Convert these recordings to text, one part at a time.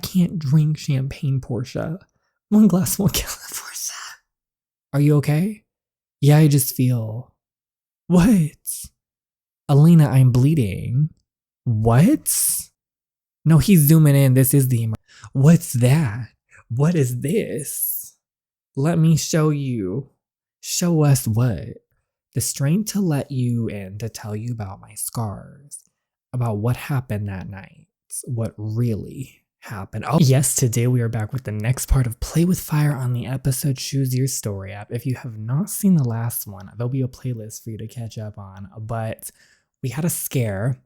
can't drink champagne, Portia. One glass won't kill it, Portia. Are you okay? Yeah, I just feel... What? Elena, I'm bleeding. What? No, he's zooming in. This is the... What's that? What is this? Let me show you. Show us what? The strength to let you in to tell you about my scars. About what happened that night. What really happened. Oh, yes, today we are back with the next part of Play with Fire on the episode Choose Your Story app. If you have not seen the last one, there'll be a playlist for you to catch up on. But we had a scare.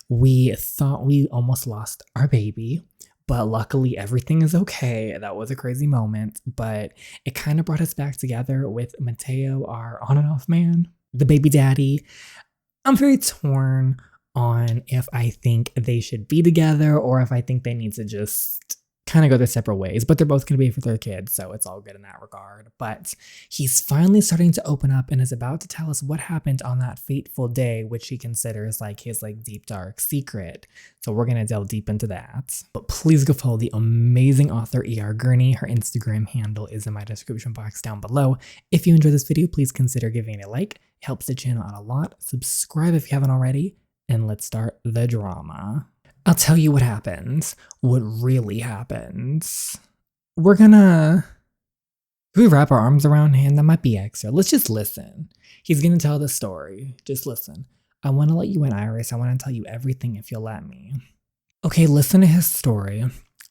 We thought we almost lost our baby, but luckily everything is okay. That was a crazy moment, but it kind of brought us back together with Mateo, our on and off man, the baby daddy. I'm very torn on if I think they should be together or if I think they need to just kind of go their separate ways, but they're both going to be for their kids, so it's all good in that regard. But he's finally starting to open up and is about to tell us what happened on that fateful day, which he considers like his like deep dark secret. So we're going to delve deep into that. But please go follow the amazing author E.R. Gurney. Her Instagram handle is in my description box down below. If you enjoyed this video, please consider giving it a like. It helps the channel out a lot. Subscribe if you haven't already. And let's start the drama. I'll tell you what happens. What really happens. We wrap our arms around him. That might be extra. Let's just listen. He's gonna tell the story. Just listen. I want to let you in, Iris. I want to tell you everything if you'll let me. Okay, listen to his story.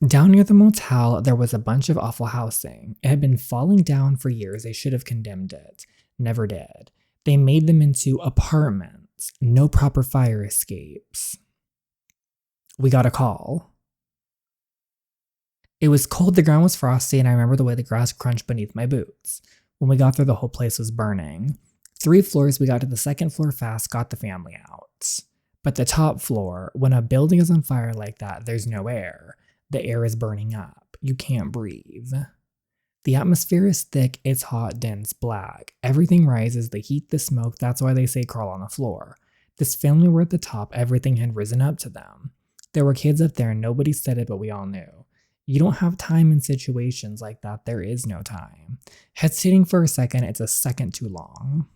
Down near the motel, there was a bunch of awful housing. It had been falling down for years. They should have condemned it. Never did. They made them into apartments. No proper fire escapes. We got a call. It was cold, the ground was frosty, and I remember the way the grass crunched beneath my boots. When we got there, the whole place was burning. 3 floors, we got to the 2nd floor fast, got the family out. But the top floor, when a building is on fire like that, there's no air. The air is burning up. You can't breathe. The atmosphere is thick, it's hot, dense, black. Everything rises, the heat, the smoke, that's why they say crawl on the floor. This family were at the top, everything had risen up to them. There were kids up there and nobody said it, but we all knew. You don't have time in situations like that, there is no time. Hesitating for a second, it's a second too long.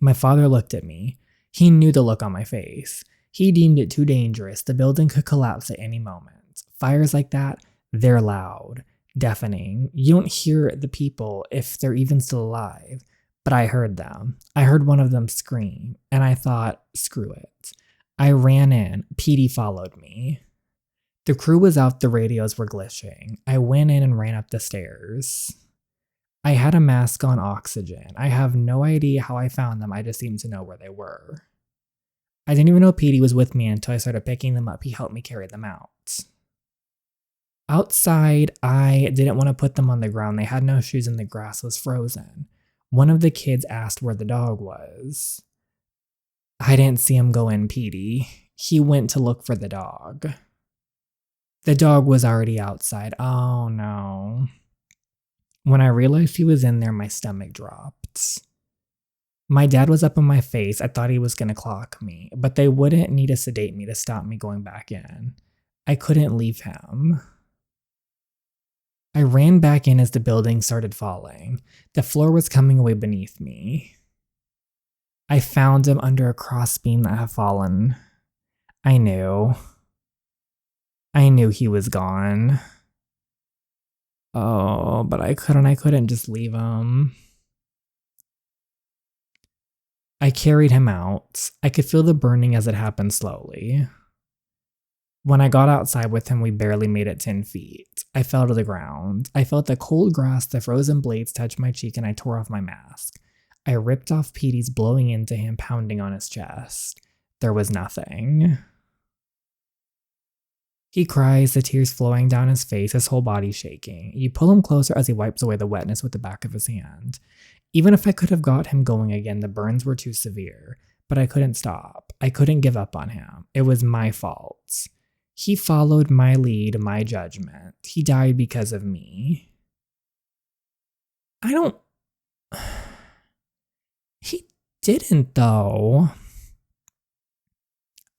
My father looked at me. He knew the look on my face. He deemed it too dangerous, the building could collapse at any moment. Fires like that, they're loud. Deafening. You don't hear the people if they're even still alive. But I heard them. I heard one of them scream, and I thought, screw it. I ran in. Petey followed me. The crew was out, the radios were glitching. I went in and ran up the stairs. I had a mask on, oxygen. I have no idea how I found them, I just seemed to know where they were. I didn't even know Petey was with me until I started picking them up. He helped me carry them out. Outside, I didn't want to put them on the ground. They had no shoes and the grass was frozen. One of the kids asked where the dog was. I didn't see him go in, Petey. He went to look for the dog. The dog was already outside. Oh no. When I realized he was in there, my stomach dropped. My dad was up in my face. I thought he was going to clock me, but they wouldn't need to sedate me to stop me going back in. I couldn't leave him. I ran back in as the building started falling. The floor was coming away beneath me. I found him under a crossbeam that had fallen. I knew he was gone. Oh, but I couldn't just leave him. I carried him out. I could feel the burning as it happened slowly. When I got outside with him, we barely made it 10 feet. I fell to the ground. I felt the cold grass, the frozen blades touch my cheek, and I tore off my mask. I ripped off Petey's, blowing into him, pounding on his chest. There was nothing. He cries, the tears flowing down his face, his whole body shaking. You pull him closer as he wipes away the wetness with the back of his hand. Even if I could have got him going again, the burns were too severe. But I couldn't stop. I couldn't give up on him. It was my fault. He followed my lead, my judgment. He died because of me. He didn't, though.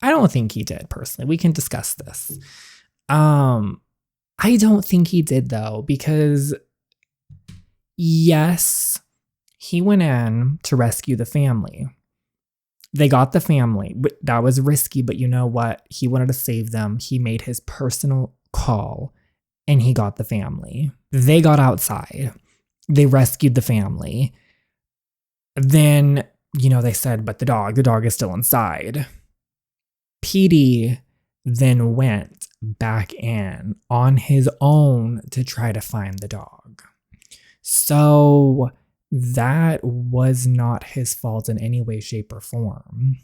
I don't think he did, personally. We can discuss this. I I don't think he did though, because yes, he went in to rescue the family. They got the family. That was risky, but you know what? He wanted to save them. He made his personal call and he got the family. They got outside. They rescued the family. Then, they said, but the dog is still inside. Petey then went back in on his own to try to find the dog. So that was not his fault in any way, shape, or form.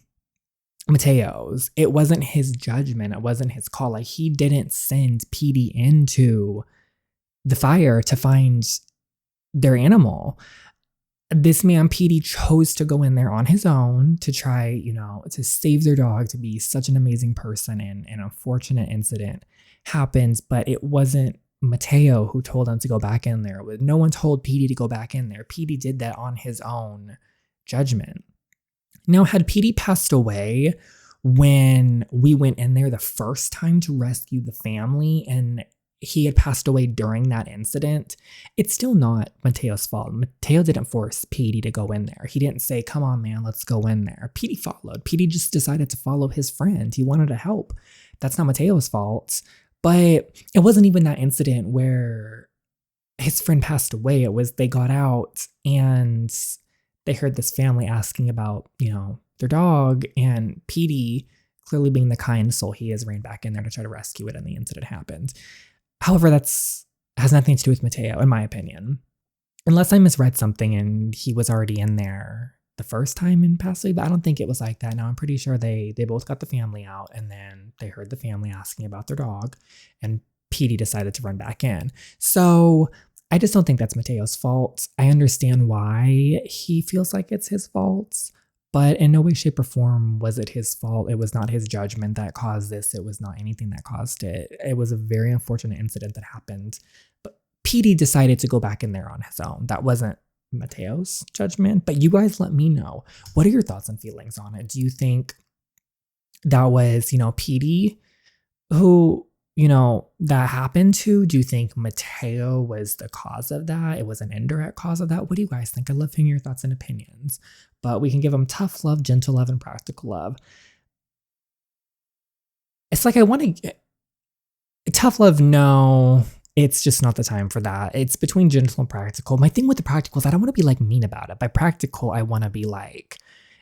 Mateo's. It wasn't his judgment. It wasn't his call. Like, he didn't send Petey into the fire to find their animal. This man, Petey, chose to go in there on his own to try, to save their dog, to be such an amazing person. And an unfortunate incident happens, but it wasn't Mateo who told him to go back in there. No one told Petey to go back in there. Petey did that on his own judgment. Now, had Petey passed away when we went in there the first time to rescue the family, and he had passed away during that incident, it's still not Mateo's fault. Mateo didn't force Petey to go in there. He didn't say, come on, man, let's go in there. Petey followed. Petey just decided to follow his friend. He wanted to help. That's not Mateo's fault. But it wasn't even that incident where his friend passed away. It was they got out and they heard this family asking about, their dog, and Petey, clearly being the kind soul he is, ran back in there to try to rescue it, and the incident happened. However, has nothing to do with Mateo, in my opinion. Unless I misread something and he was already in there the first time and passed away, but I don't think it was like that. Now, I'm pretty sure they both got the family out, and then they heard the family asking about their dog, and Petey decided to run back in. So I just don't think that's Mateo's fault. I understand why he feels like it's his fault, but in no way, shape, or form was it his fault. It was not his judgment that caused this. It was not anything that caused it. It was a very unfortunate incident that happened, but Petey decided to go back in there on his own. That wasn't Mateo's judgment, but you guys let me know. What are your thoughts and feelings on it? Do you think that was, Petey who, that happened to? Do you think Mateo was the cause of that? It was an indirect cause of that? What do you guys think? I love hearing your thoughts and opinions, but we can give them tough love, gentle love, and practical love. It's like I want to tough love, no. It's just not the time for that. It's between gentle and practical. My thing with the practical is I don't want to be like mean about it. By practical, I want to be like,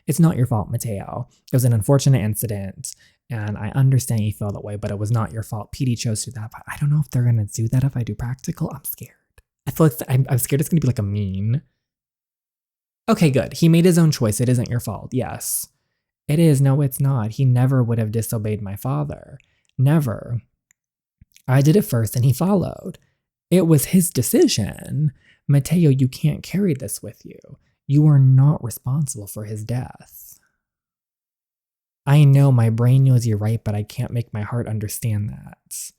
it's not your fault, Mateo. It was an unfortunate incident, and I understand you feel that way, but it was not your fault. Petey chose to do that, but I don't know if they're going to do that if I do practical. I'm scared. I feel like I'm scared it's going to be like a mean. Okay, good. He made his own choice. It isn't your fault. Yes, it is. No, it's not. He never would have disobeyed my father. Never. I did it first and he followed. It was his decision. Mateo, you can't carry this with you. You are not responsible for his death. I know my brain knows you're right, but I can't make my heart understand that.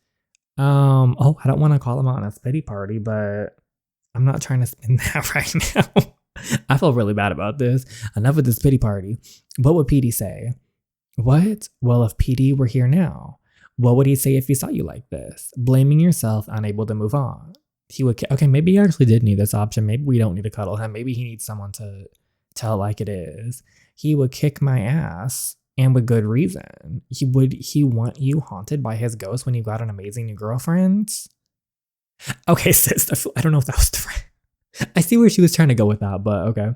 I don't want to call him out on a pity party, but I'm not trying to spin that right now. I feel really bad about this. Enough of this pity party. What would Petey say? What? Well, if Petey were here now, what would he say if he saw you like this? Blaming yourself, unable to move on. He would, okay, maybe he actually did need this option. Maybe we don't need to cuddle him. Maybe he needs someone to tell it like it is. He would kick my ass, and with good reason. He want you haunted by his ghost when you got an amazing new girlfriend? Okay, sis, I don't know if that was the right. I see where she was trying to go with that, but okay.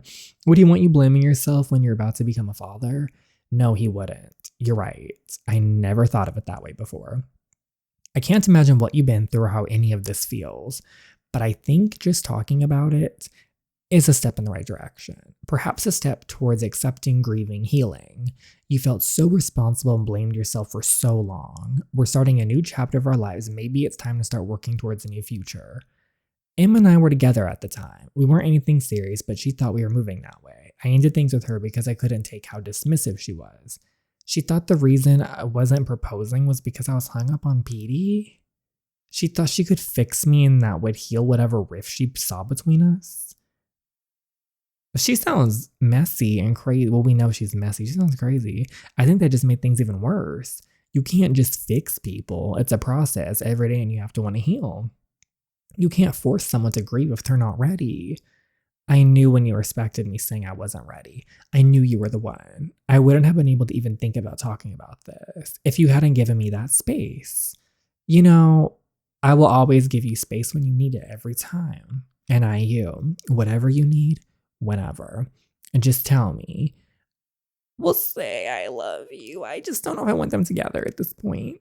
Would he want you blaming yourself when you're about to become a father? No, he wouldn't. You're right. I never thought of it that way before. I can't imagine what you've been through or how any of this feels, but I think just talking about it is a step in the right direction. Perhaps a step towards accepting, grieving, healing. You felt so responsible and blamed yourself for so long. We're starting a new chapter of our lives. Maybe it's time to start working towards a new future. Emma and I were together at the time. We weren't anything serious, but she thought we were moving that way. I ended things with her because I couldn't take how dismissive she was. She thought the reason I wasn't proposing was because I was hung up on Petey. She thought she could fix me and that would heal whatever rift she saw between us. She sounds messy and crazy. Well, we know she's messy. She sounds crazy. I think that just made things even worse. You can't just fix people. It's a process every day and you have to want to heal. You can't force someone to grieve if they're not ready. I knew when you respected me saying I wasn't ready. I knew you were the one. I wouldn't have been able to even think about talking about this if you hadn't given me that space. You know, I will always give you space when you need it every time. And whatever you need, whenever. And just tell me. We'll say I love you. I just don't know if I want them together at this point.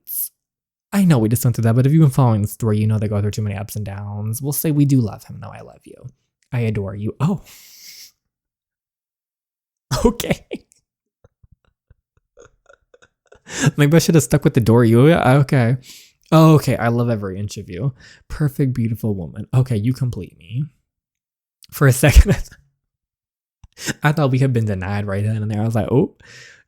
I know we just went through that, but if you've been following the story, you know they go through too many ups and downs. We'll say we do love him. No, I love you. I adore you. Oh. Okay. Maybe I should have stuck with adore you. Okay. Oh, okay. I love every inch of you. Perfect, beautiful woman. Okay, you complete me. For a second, I thought we had been denied right then and there. I was like, oh,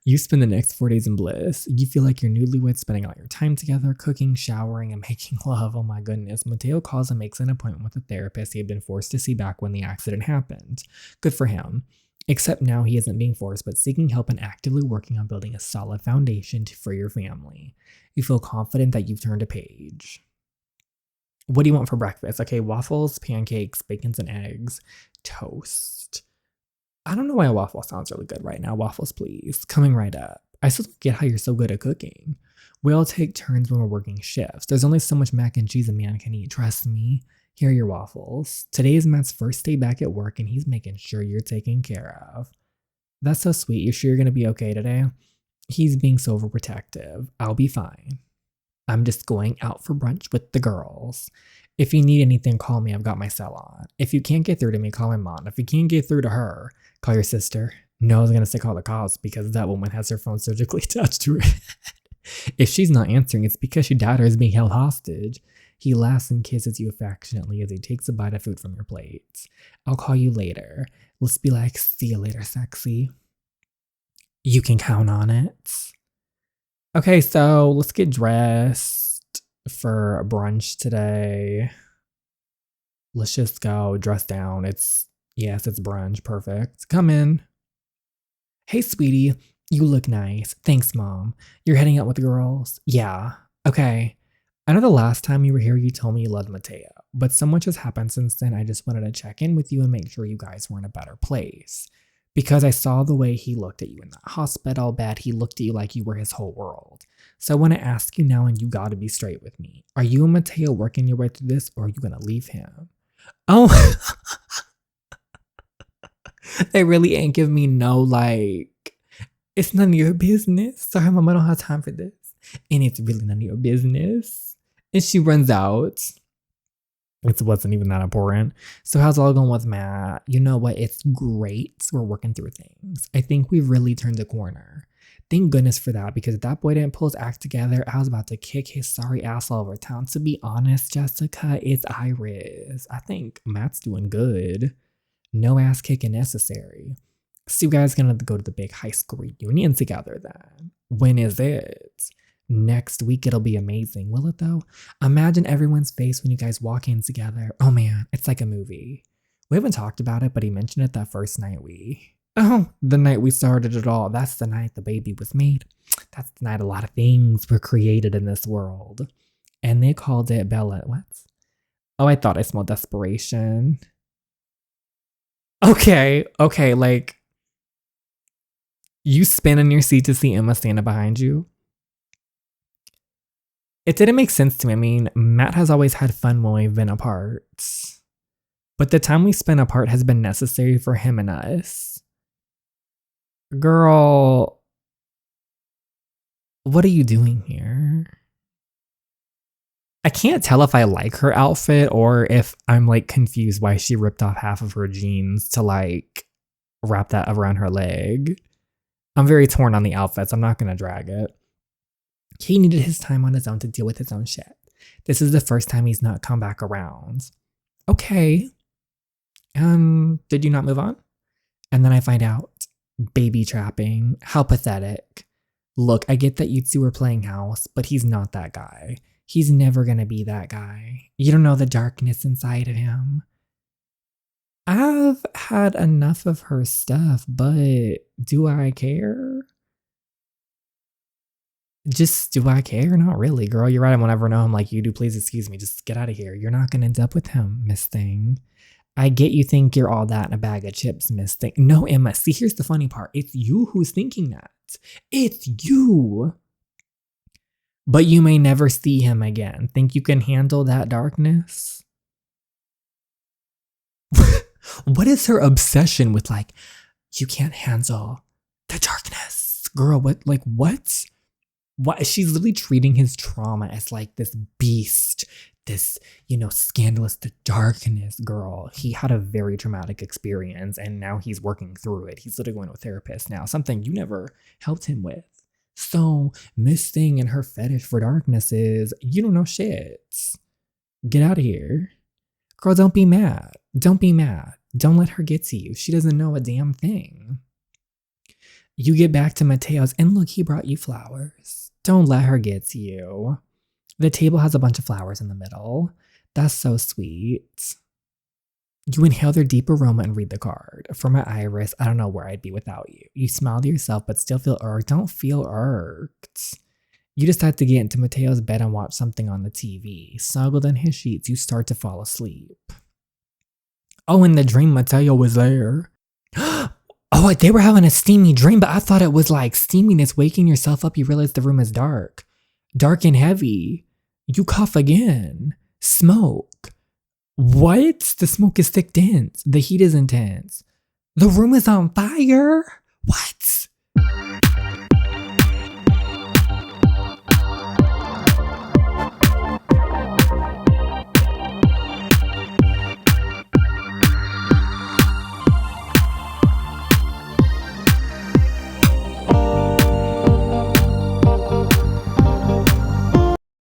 you spend the next 4 days in bliss. You feel like you're newlyweds spending all your time together, cooking, showering, and making love. Oh my goodness. Mateo calls and makes an appointment with a therapist he had been forced to see back when the accident happened. Good for him. Except now he isn't being forced, but seeking help and actively working on building a solid foundation for your family. You feel confident that you've turned a page. What do you want for breakfast? Okay, waffles, pancakes, bacon and eggs, toast. I don't know why a waffle sounds really good right now. Waffles, please. Coming right up. I still don't get how you're so good at cooking. We all take turns when we're working shifts. There's only so much mac and cheese a man can eat. Trust me. Here are your waffles. Today is Matt's first day back at work and he's making sure you're taken care of. That's so sweet. You sure you're going to be okay today? He's being so overprotective. I'll be fine. I'm just going out for brunch with the girls. If you need anything, call me. I've got my cell on. If you can't get through to me, call my mom. If you can't get through to her, call your sister. No, I was going to say call the cops because that woman has her phone surgically attached to her head. If she's not answering, it's because she daughter is being held hostage. He laughs and kisses you affectionately as he takes a bite of food from your plate. I'll call you later. Let's be like, see you later, sexy. You can count on it. Okay, so let's get dressed for brunch today. Let's just go dress down. It's brunch. Perfect. Come in. Hey, sweetie. You look nice. Thanks, Mom. You're heading out with the girls? Yeah. Okay. I know the last time you were here, you told me you loved Mateo, but so much has happened since then. I just wanted to check in with you and make sure you guys were in a better place. Because I saw the way he looked at you in that hospital bed. He looked at you like you were his whole world. So I want to ask you now, and you got to be straight with me. Are you and Mateo working your way through this, or are you going to leave him? Oh, they really ain't giving me no, like, it's none of your business. Sorry, Mom, I don't have time for this. And it's really none of your business. And she runs out. It wasn't even that important. So how's it all going with Matt? You know what? It's great. We're working through things. I think we've really turned the corner. Thank goodness for that, because if that boy didn't pull his act together, I was about to kick his sorry ass all over town. To be honest, Jessica, it's Iris. I think Matt's doing good. No ass kicking necessary. So you guys gonna go to the big high school reunion together then. When is it? Next week. It'll be amazing. Will it though? Imagine everyone's face when you guys walk in together. Oh man, it's like a movie. We haven't talked about it, but he mentioned it that first night the night we started it all. That's the night the baby was made. That's the night a lot of things were created in this world. And they called it Bella. What? Oh, I thought I smelled desperation. Okay, like, you spin in your seat to see Emma standing behind you. It didn't make sense to me. I mean, Matt has always had fun when we've been apart. But the time we spent apart has been necessary for him and us. Girl, what are you doing here? I can't tell if I like her outfit or if I'm like confused why she ripped off half of her jeans to like wrap that around her leg. I'm very torn on the outfits. I'm not going to drag it. He needed his time on his own to deal with his own shit. This is the first time he's not come back around. Okay. Did you not move on? And then I find out, baby trapping. How pathetic. Look, I get that you two are playing house, but he's not that guy. He's never gonna be that guy. You don't know the darkness inside of him. I've had enough of her stuff, but do I care? Just, do I care? Not really, girl. You're right. I won't ever know him like you do. Please excuse me. Just get out of here. You're not going to end up with him, Miss Thing. I get you think you're all that in a bag of chips, Miss Thing. No, Emma. See, here's the funny part. It's you who's thinking that. It's you. But you may never see him again. Think you can handle that darkness? What is her obsession with, like, you can't handle the darkness? Girl, what? Like, what? What? She's literally treating his trauma as like this beast, this, scandalous, the darkness. Girl, he had a very traumatic experience and now he's working through it. He's literally going to a therapist now, something you never helped him with. So Miss Thing and her fetish for darkness is, you don't know shit. Get out of here. Girl, don't be mad. Don't be mad. Don't let her get to you. She doesn't know a damn thing. You get back to Mateo's and look, he brought you flowers. Don't let her get to you. The table has a bunch of flowers in the middle. That's so sweet. You inhale their deep aroma and read the card. For my Iris, I don't know where I'd be without you. You smile to yourself but still feel irked. Don't feel irked. You decide to get into Mateo's bed and watch something on the TV. Snuggled in his sheets, you start to fall asleep. Oh, in the dream, Mateo was there. Oh, they were having a steamy dream, but I thought it was like steaminess, waking yourself up. You realize the room is dark. Dark and heavy. You cough again. Smoke. What? The smoke is thick dense. The heat is intense. The room is on fire? What?